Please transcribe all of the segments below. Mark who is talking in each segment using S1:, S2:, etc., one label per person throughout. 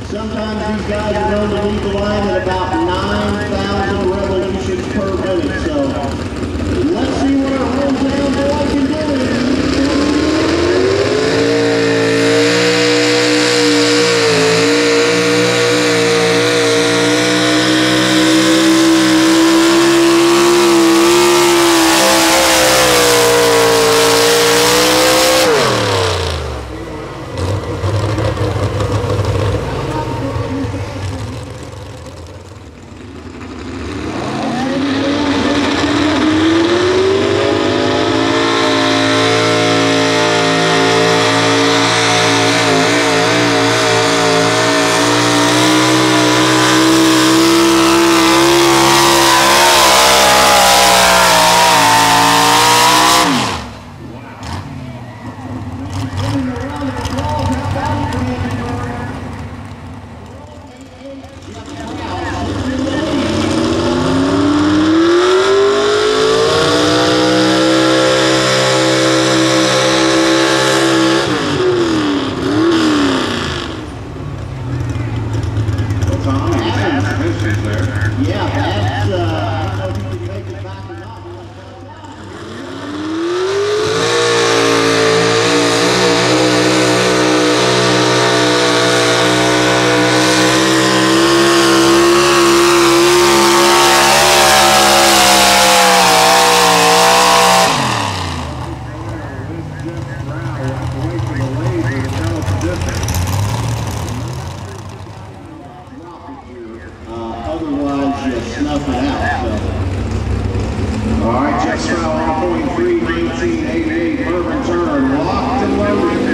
S1: Sometimes these guys are known to lead the line at about 9,000 revolutions per minute. So let's see what our hometown boy can do. Otherwise, you snuff it out. So. All right, Jeff Stroud, 1.3, 1988, Bourbon turn, locked and loaded.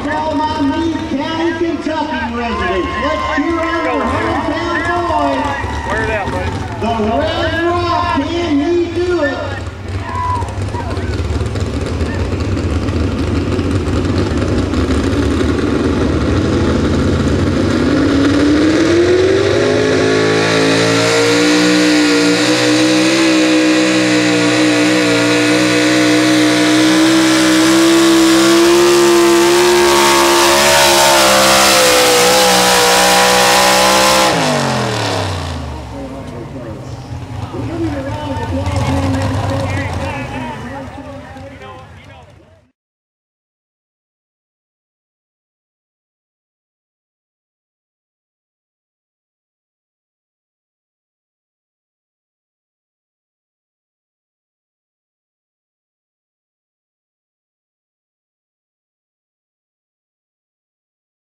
S1: All my Meade County, Kentucky residents, let's cheer on our hometown boy.
S2: Wear it out, buddy.
S1: The Red